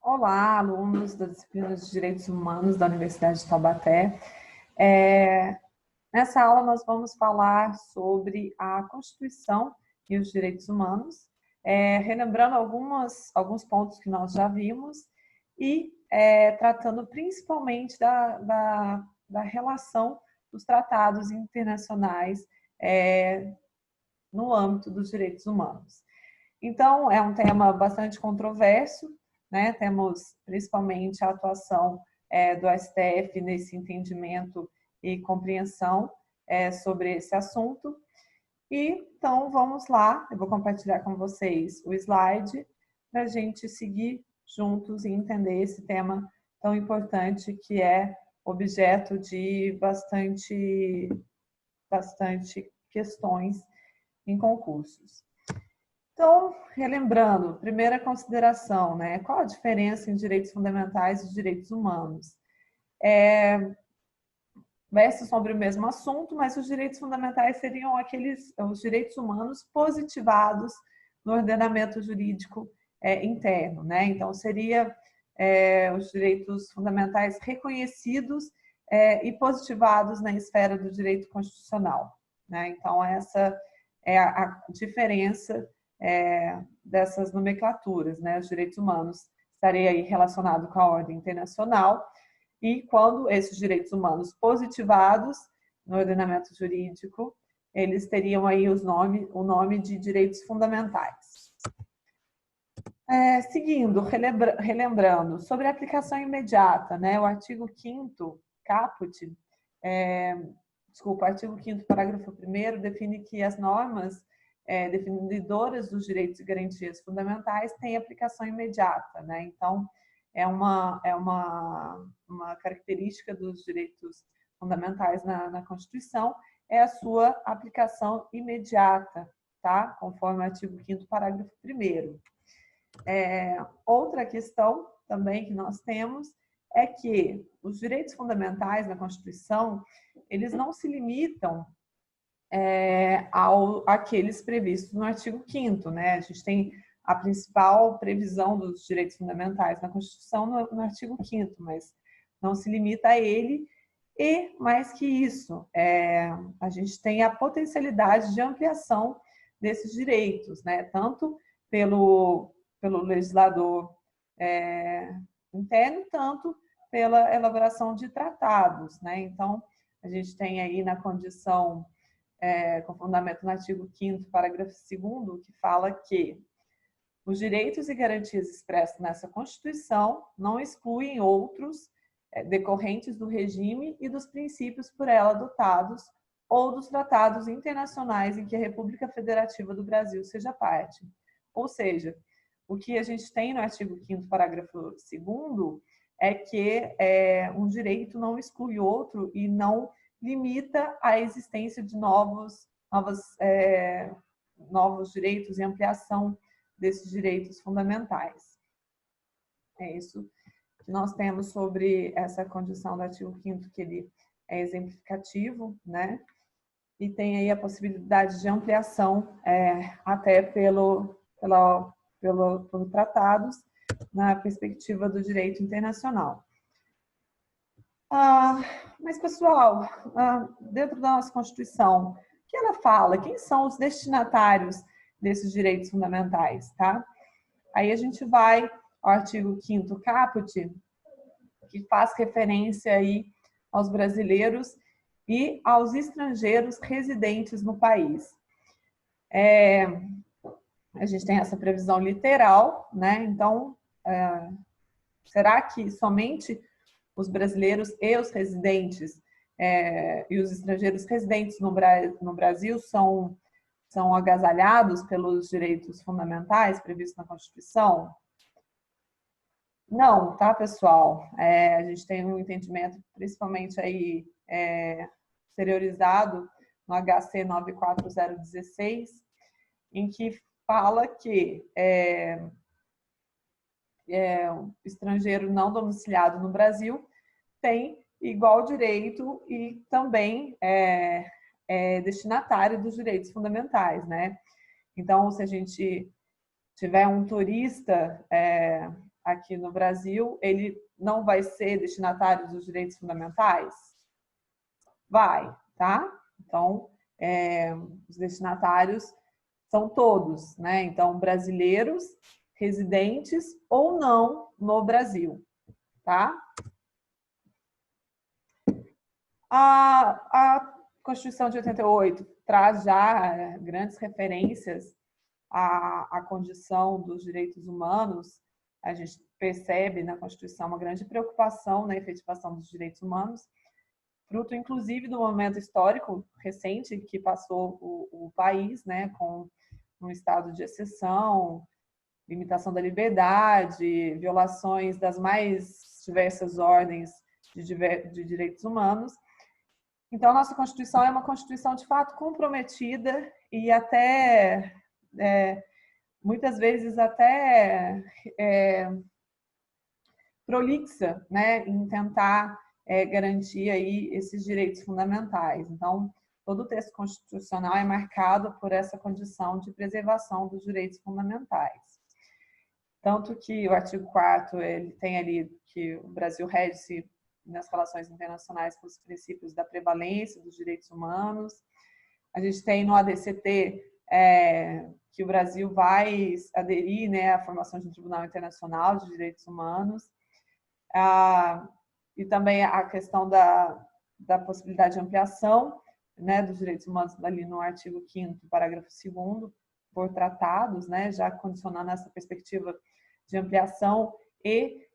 Olá, alunos da disciplina de Direitos Humanos da Universidade de Taubaté. Nessa aula nós vamos falar sobre a Constituição e os direitos humanos, relembrando alguns pontos que nós já vimos e tratando principalmente da relação dos tratados internacionais no âmbito dos direitos humanos. Então, é um tema bastante controverso, né? Temos principalmente a atuação do STF nesse entendimento e compreensão sobre esse assunto. E, então, vamos lá, eu vou compartilhar com vocês o slide para a gente seguir juntos e entender esse tema tão importante que é objeto de bastante questões em concursos. Então, relembrando, primeira consideração, né? Qual a diferença em direitos fundamentais e direitos humanos? Versa sobre o mesmo assunto, mas os direitos fundamentais seriam os direitos humanos positivados no ordenamento jurídico interno, né? Então, seria os direitos fundamentais reconhecidos e positivados na esfera do direito constitucional, né? Então, essa é a diferença dessas nomenclaturas, né? Os direitos humanos estaria aí relacionado com a ordem internacional e quando esses direitos humanos positivados no ordenamento jurídico, eles teriam aí o nome de direitos fundamentais. Seguindo, relembrando, sobre a aplicação imediata, né? O artigo 5º, caput, o artigo 5º, parágrafo 1º, define que as normas definidoras dos direitos e garantias fundamentais têm aplicação imediata, né? Então, é uma característica dos direitos fundamentais na Constituição, é a sua aplicação imediata, tá? Conforme o artigo 5º, parágrafo 1º. Outra questão também que nós temos é que os direitos fundamentais na Constituição, eles não se limitam àqueles previstos no artigo 5º, né? A gente tem a principal previsão dos direitos fundamentais na Constituição no artigo 5º, mas não se limita a ele. E, mais que isso, a gente tem a potencialidade de ampliação desses direitos, né? Tanto pelo legislador interno, tanto pela elaboração de tratados, né? Então, a gente tem aí na condição com fundamento no artigo 5º, parágrafo 2º, que fala que os direitos e garantias expressos nessa Constituição não excluem outros decorrentes do regime e dos princípios por ela adotados ou dos tratados internacionais em que a República Federativa do Brasil seja parte. Ou seja, o que a gente tem no artigo 5º, parágrafo 2º, é que um direito não exclui outro e não limita a existência de novos direitos e ampliação desses direitos fundamentais. É isso que nós temos sobre essa condição do artigo 5º, que ele é exemplificativo, né? E tem aí a possibilidade de ampliação até pelo tratados na perspectiva do direito internacional. Mas, pessoal, dentro da nossa Constituição, o que ela fala? Quem são os destinatários desses direitos fundamentais, tá? Aí a gente vai ao artigo 5º caput, que faz referência aí aos brasileiros e aos estrangeiros residentes no país. A gente tem essa previsão literal, né? Então, será que somente os brasileiros e os residentes e os estrangeiros residentes no Brasil são agasalhados pelos direitos fundamentais previstos na Constituição? Não, tá, pessoal? A gente tem um entendimento, principalmente aí exteriorizado no HC 94016, em que fala que o estrangeiro não domiciliado no Brasil tem igual direito e também é destinatário dos direitos fundamentais, né? Então, se a gente tiver um turista aqui no Brasil, ele não vai ser destinatário dos direitos fundamentais? Vai, tá? Então, os destinatários são todos, né? Então, brasileiros, residentes ou não no Brasil, tá? A Constituição de 88 traz já grandes referências à condição dos direitos humanos. A gente percebe na Constituição uma grande preocupação na efetivação dos direitos humanos, fruto inclusive do momento histórico recente que passou o país, né, com um estado de exceção, limitação da liberdade, violações das mais diversas ordens de direitos humanos. Então, a nossa Constituição é uma Constituição, de fato, comprometida e até, muitas vezes, até prolixa, né, em tentar garantir aí esses direitos fundamentais. Então, todo o texto constitucional é marcado por essa condição de preservação dos direitos fundamentais. Tanto que o artigo 4º, ele tem ali que o Brasil rege-se nas relações internacionais com os princípios da prevalência dos direitos humanos. A gente tem no ADCT que o Brasil vai aderir, né, à formação de um Tribunal Internacional de Direitos Humanos. E também a questão da possibilidade de ampliação, né, dos direitos humanos ali no artigo 5º, parágrafo 2º, por tratados, né, já condicionando essa perspectiva de ampliação e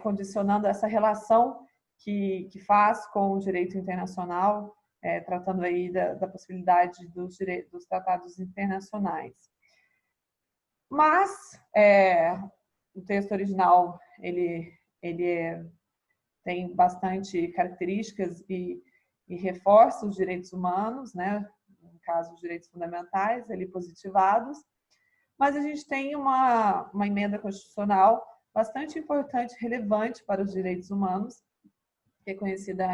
condicionando essa relação que faz com o direito internacional, tratando aí da possibilidade dos tratados internacionais. Mas o texto original ele tem bastante características e reforça os direitos humanos, né? No caso, os direitos fundamentais, ali positivados. Mas a gente tem uma emenda constitucional bastante importante, relevante para os direitos humanos, que é conhecida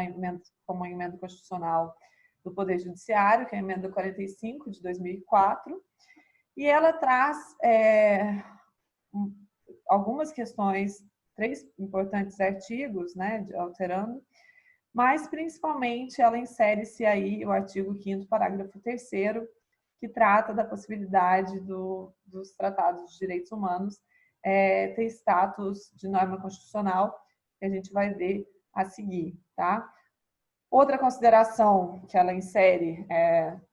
como a emenda constitucional do Poder Judiciário, que é a emenda 45 de 2004, e ela traz algumas questões, 3 importantes artigos, né, alterando, mas principalmente ela insere-se aí o artigo 5º, parágrafo 3º, que trata da possibilidade dos tratados de direitos humanos ter status de norma constitucional, que a gente vai ver a seguir, tá? Outra consideração que ela insere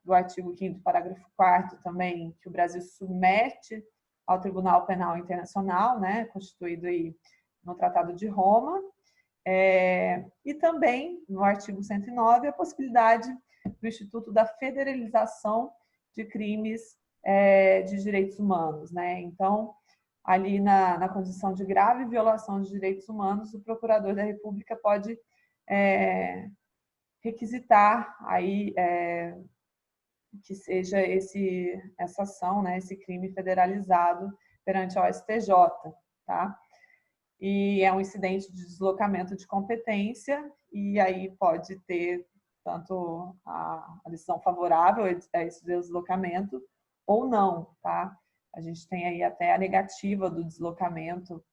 do artigo 5º, parágrafo 4º também, que o Brasil submete ao Tribunal Penal Internacional, né, constituído aí no Tratado de Roma, e também, no artigo 109, a possibilidade do Instituto da Federalização de Crimes de Direitos Humanos, né? Então, ali na condição de grave violação de direitos humanos, o Procurador da República pode requisitar aí que seja essa ação, né, esse crime federalizado perante a STJ, tá? E é um incidente de deslocamento de competência, e aí pode ter tanto a decisão favorável a esse deslocamento ou não, tá? A gente tem aí até a negativa do deslocamento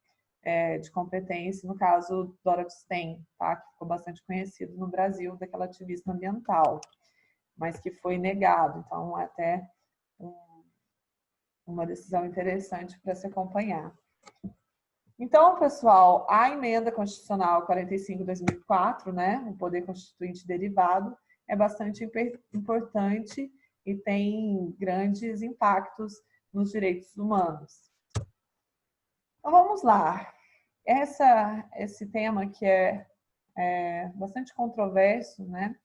de competência, no caso Dorothy Stein, tá? Que ficou bastante conhecido no Brasil, daquela ativista ambiental, mas que foi negado. Então, é até uma decisão interessante para se acompanhar. Então, pessoal, a emenda constitucional 45/2004, né, o poder constituinte derivado, é bastante importante e tem grandes impactos nos direitos humanos. Então, vamos lá. Esse tema que é bastante controverso, né,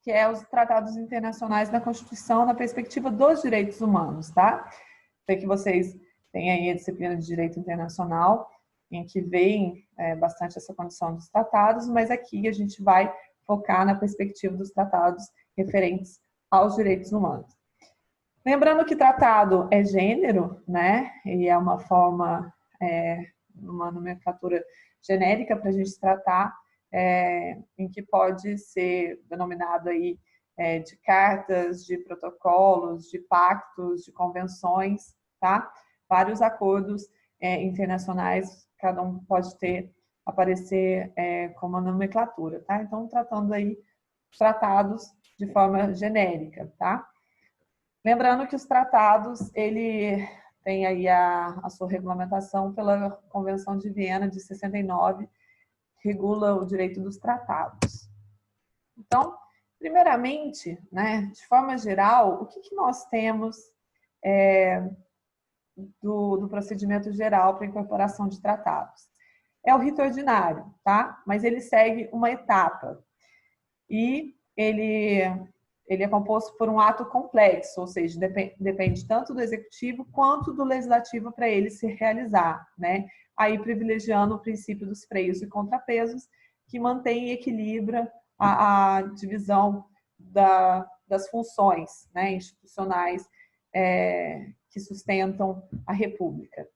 que é os tratados internacionais da Constituição na perspectiva dos direitos humanos, tá? Sei que vocês têm aí a disciplina de Direito Internacional, em que vem bastante essa condição dos tratados, mas aqui a gente vai focar na perspectiva dos tratados referentes aos direitos humanos. Lembrando que tratado é gênero, né? E é uma forma, uma nomenclatura genérica para a gente tratar, em que pode ser denominado aí de cartas, de protocolos, de pactos, de convenções, tá? Vários acordos internacionais, cada um pode aparecer como a nomenclatura, tá? Então, tratando aí os tratados de forma genérica, tá? Lembrando que os tratados, ele tem aí a sua regulamentação pela Convenção de Viena de 69, que regula o direito dos tratados. Então, primeiramente, né, de forma geral, o que nós temos do procedimento geral para incorporação de tratados? É o rito ordinário, tá? Mas ele segue uma etapa. E ele é composto por um ato complexo, ou seja, depende tanto do executivo quanto do legislativo para ele se realizar, né? Aí privilegiando o princípio dos freios e contrapesos, que mantém e equilibra a divisão das funções, né, institucionais que sustentam a República.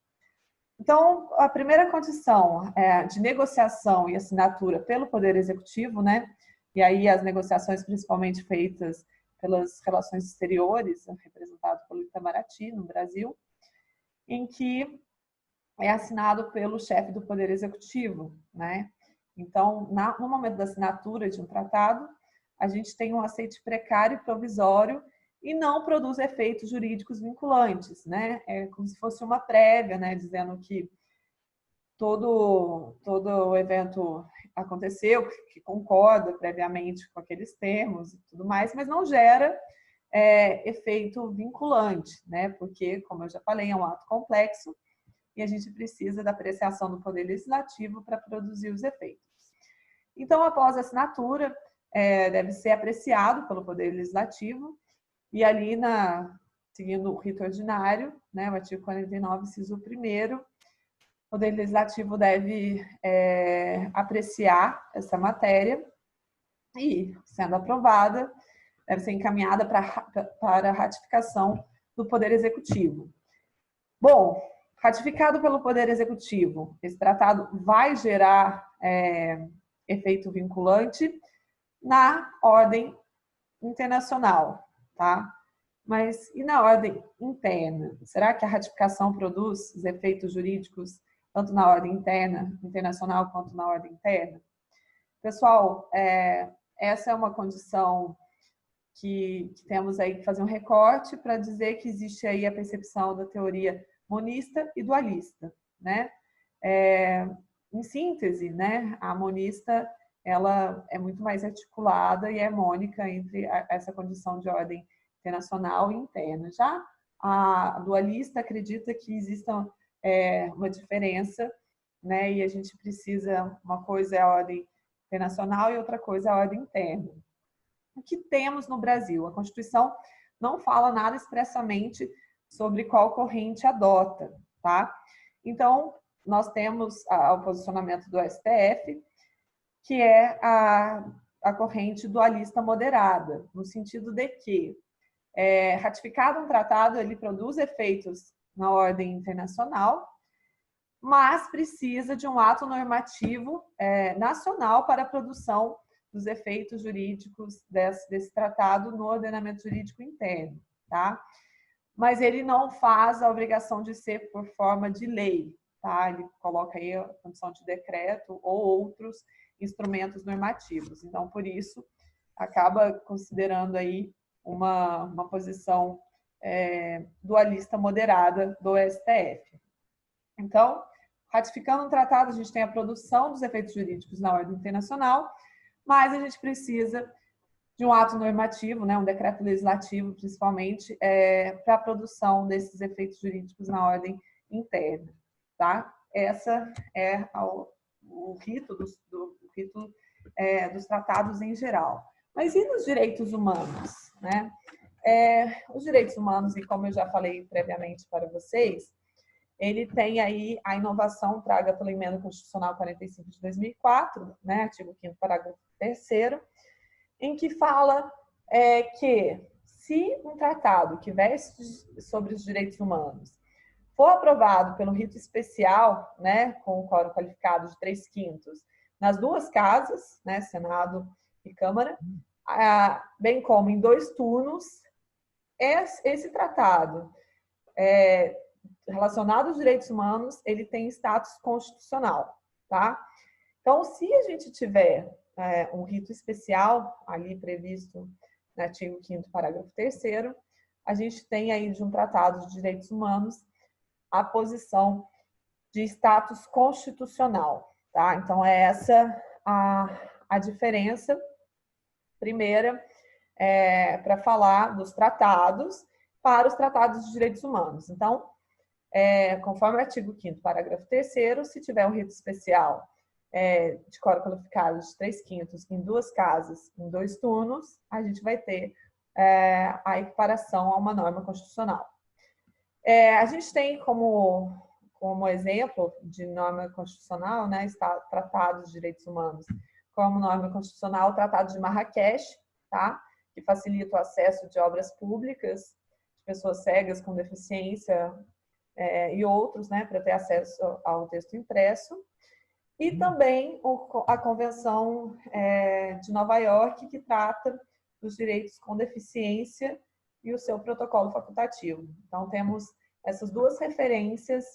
Então, a primeira condição de negociação e assinatura pelo Poder Executivo, né? E aí as negociações principalmente feitas pelas relações exteriores, representado pelo Itamaraty, no Brasil, em que é assinado pelo chefe do Poder Executivo, né? Então, no momento da assinatura de um tratado, a gente tem um aceite precário e provisório e não produz efeitos jurídicos vinculantes, né? É como se fosse uma prévia, né? Dizendo que todo o evento aconteceu, que concorda previamente com aqueles termos e tudo mais, mas não gera efeito vinculante, né? Porque, como eu já falei, é um ato complexo e a gente precisa da apreciação do Poder Legislativo para produzir os efeitos. Então, após a assinatura, deve ser apreciado pelo Poder Legislativo e ali, seguindo o rito ordinário, né, o artigo 49, inciso 1º, o Poder Legislativo deve apreciar essa matéria e, sendo aprovada, deve ser encaminhada para ratificação do Poder Executivo. Bom, ratificado pelo Poder Executivo, esse tratado vai gerar efeito vinculante na ordem internacional, tá? Mas e na ordem interna? Será que a ratificação produz os efeitos jurídicos tanto na ordem interna, internacional, quanto na ordem interna? Pessoal, essa é uma condição que temos aí que fazer um recorte para dizer que existe aí a percepção da teoria monista e dualista, né? Em síntese, né, a monista ela é muito mais articulada e harmônica entre essa condição de ordem internacional e interna. Já a dualista acredita que exista uma diferença, né, e a gente precisa, uma coisa é a ordem internacional e outra coisa é a ordem interna. O que temos no Brasil? A Constituição não fala nada expressamente sobre qual corrente adota, tá? Então, nós temos o posicionamento do STF, que é a corrente dualista moderada, no sentido de que, ratificado um tratado, ele produz efeitos na ordem internacional, mas precisa de um ato normativo nacional para a produção dos efeitos jurídicos desse tratado no ordenamento jurídico interno, tá? Mas ele não faz a obrigação de ser por forma de lei, tá? Ele coloca aí a condição de decreto ou outros instrumentos normativos. Então, por isso, acaba considerando aí uma posição dualista moderada do STF. Então, ratificando um tratado, a gente tem a produção dos efeitos jurídicos na ordem internacional, mas a gente precisa de um ato normativo, né, um decreto legislativo, principalmente, para a produção desses efeitos jurídicos na ordem interna, tá? Essa é o rito dos tratados em geral. Mas e nos direitos humanos, né? Os direitos humanos, e como eu já falei previamente para vocês, ele tem aí a inovação traga pela Emenda Constitucional 45 de 2004, né, artigo 5º, parágrafo 3º, em que fala que se um tratado que verse sobre os direitos humanos for aprovado pelo rito especial, né, com o quórum qualificado de 3/5 nas duas casas, né, Senado e Câmara, bem como em 2 turnos, esse tratado relacionado aos direitos humanos, ele tem status constitucional, tá? Então, se a gente tiver um rito especial ali previsto no artigo 5º, parágrafo 3º, a gente tem aí de um tratado de direitos humanos a posição de status constitucional, tá? Então, é essa a diferença primeira para falar dos tratados para os tratados de direitos humanos. Então, conforme o artigo 5º, parágrafo 3º, se tiver um rito especial de quórum qualificado de 3/5 em 2 casas, em 2 turnos, a gente vai ter a equiparação a uma norma constitucional. A gente tem como exemplo de norma constitucional, né, tratados de direitos humanos, como norma constitucional o Tratado de Marrakech, tá? Que facilita o acesso de obras públicas de pessoas cegas com deficiência e outros, né, para ter acesso ao texto impresso. E também a Convenção de Nova York, que trata dos direitos com deficiência e o seu protocolo facultativo. Então, temos essas 2 referências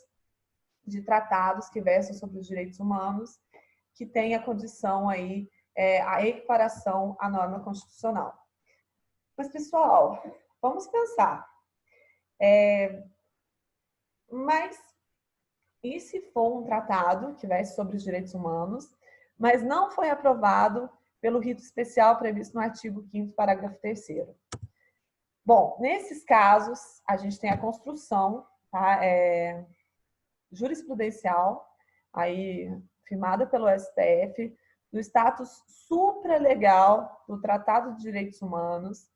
de tratados que versam sobre os direitos humanos, que têm a condição aí, a equiparação à norma constitucional. Mas, pessoal, vamos pensar. Mas, e se for um tratado que versa sobre os direitos humanos, mas não foi aprovado pelo rito especial previsto no artigo 5º, parágrafo 3º? Bom, nesses casos, a gente tem a construção, tá, jurisprudencial, aí, firmada pelo STF, do status supralegal do Tratado de Direitos Humanos,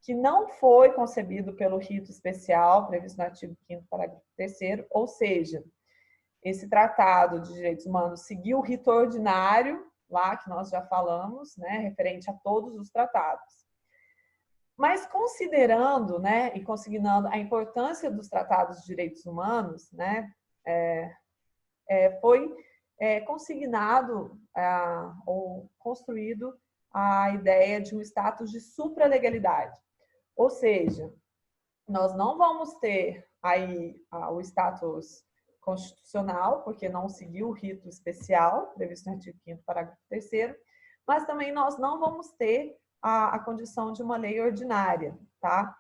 que não foi concebido pelo rito especial, previsto no artigo 5º, parágrafo 3º, ou seja, esse Tratado de Direitos Humanos seguiu o rito ordinário, lá que nós já falamos, né, referente a todos os tratados. Mas considerando, né, e consignando a importância dos tratados de direitos humanos, né, foi consignado ou construído a ideia de um status de supralegalidade. Ou seja, nós não vamos ter aí o status constitucional, porque não seguiu o rito especial, previsto no artigo 5º, parágrafo 3º, mas também nós não vamos ter a condição de uma lei ordinária, tá?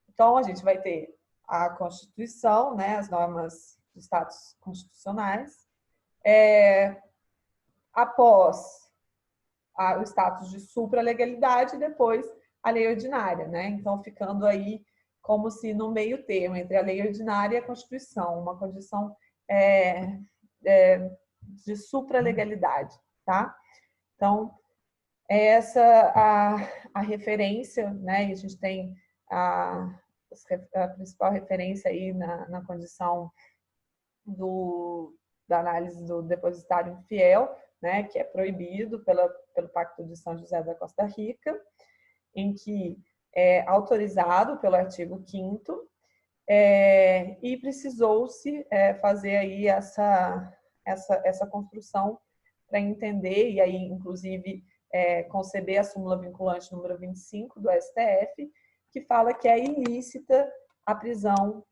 Então, a gente vai ter a Constituição, né, as normas dos status constitucionais, após o status de supralegalidade e depois a lei ordinária, né? Então, ficando aí como se no meio termo entre a lei ordinária e a Constituição, uma condição de supralegalidade, tá? Então, essa a referência, né? E a gente tem a principal referência aí na condição da análise do depositário infiel, né? Que é proibido pelo Pacto de São José da Costa Rica, em que é autorizado pelo artigo 5º, e precisou-se fazer aí essa construção para entender, e aí, inclusive, conceber a súmula vinculante número 25 do STF, que fala que é ilícita a prisão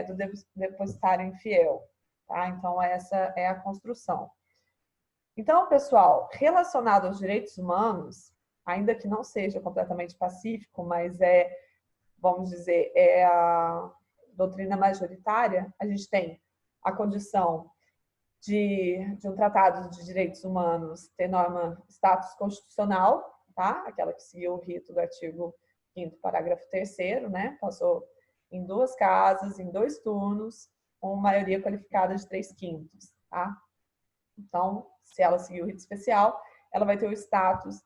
do depositário infiel. Tá? Então, essa é a construção. Então, pessoal, relacionado aos direitos humanos, ainda que não seja completamente pacífico, mas vamos dizer, a doutrina majoritária, a gente tem a condição de um tratado de direitos humanos ter norma status constitucional, tá? Aquela que seguiu o rito do artigo 5º, parágrafo 3º, né? Passou em 2 casas, em 2 turnos, com maioria qualificada de 3/5, tá? Então, se ela seguir o rito especial, ela vai ter o status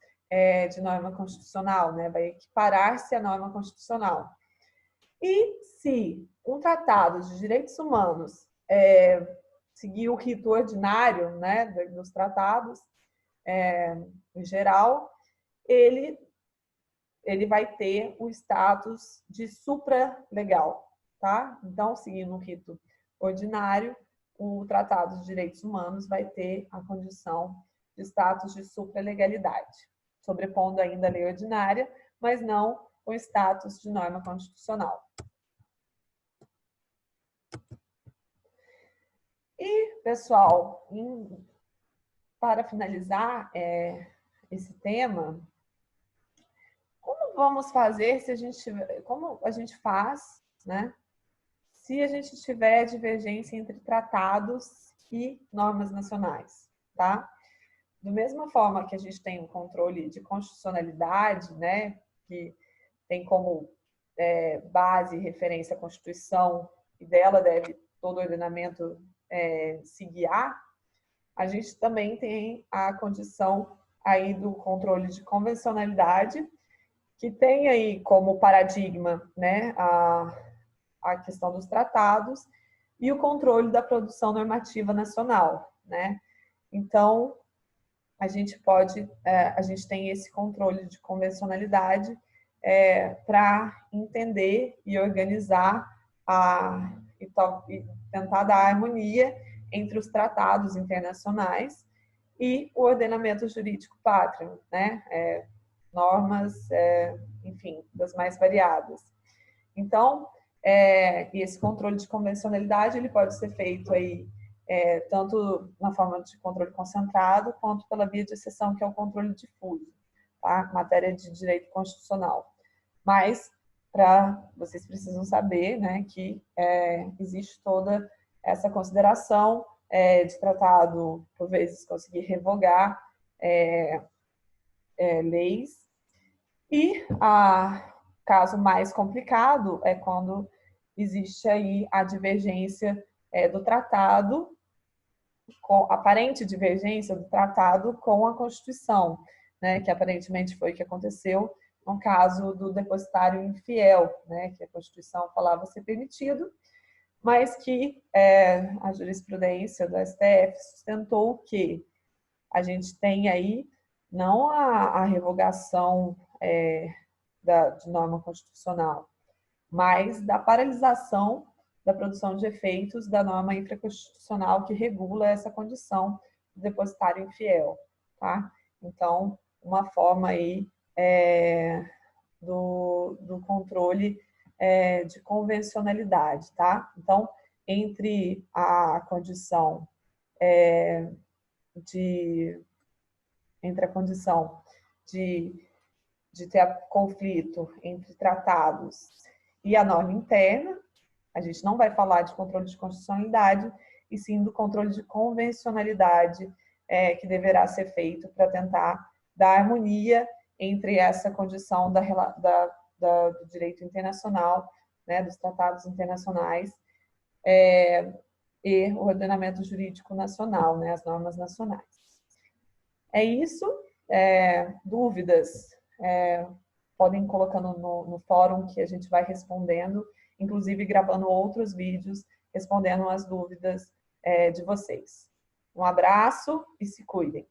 de norma constitucional, né? Vai equiparar-se à norma constitucional. E se um tratado de direitos humanos seguir o rito ordinário, né, dos tratados, em geral, ele vai ter o status de supralegal, tá? Então, seguindo o rito ordinário, o Tratado de Direitos Humanos vai ter a condição de status de supralegalidade, sobrepondo ainda a lei ordinária, mas não o status de norma constitucional. E, pessoal, para finalizar esse tema, como vamos fazer se a gente tiver, como a gente faz, né, se a gente tiver divergência entre tratados e normas nacionais, tá? Da mesma forma que a gente tem um controle de constitucionalidade, né, que tem como base e referência a Constituição, e dela deve todo o ordenamento se guiar, a gente também tem a condição aí do controle de convencionalidade, que tem aí como paradigma, né, a questão dos tratados e o controle da produção normativa nacional, né? Então, a gente tem esse controle de convencionalidade para entender e organizar e tentar dar harmonia entre os tratados internacionais e o ordenamento jurídico pátrio, né? Normas, enfim, das mais variadas. Então, esse controle de convencionalidade ele pode ser feito aí tanto na forma de controle concentrado quanto pela via de exceção, que é o controle difuso, tá? Matéria de direito constitucional. Mas vocês precisam saber, né, que existe toda essa consideração de tratado, por vezes, conseguir revogar leis. E caso mais complicado é quando existe aí a divergência do tratado, com aparente divergência do tratado com a Constituição, né, que aparentemente foi o que aconteceu no caso do depositário infiel, né, que a Constituição falava ser permitido, mas que a jurisprudência do STF sustentou que a gente tem aí não a revogação de norma constitucional, mas da paralisação da produção de efeitos da norma infraconstitucional que regula essa condição do depositário infiel, tá? Então, uma forma aí do controle de convencionalidade, tá? Então, entre a condição de ter conflito entre tratados e a norma interna, a gente não vai falar de controle de constitucionalidade, e sim do controle de convencionalidade que deverá ser feito para tentar dar harmonia entre essa condição do direito internacional, né, dos tratados internacionais, e o ordenamento jurídico nacional, né, as normas nacionais. É isso. Dúvidas podem ir colocando no fórum que a gente vai respondendo, inclusive gravando outros vídeos respondendo as dúvidas de vocês. Um abraço e se cuidem.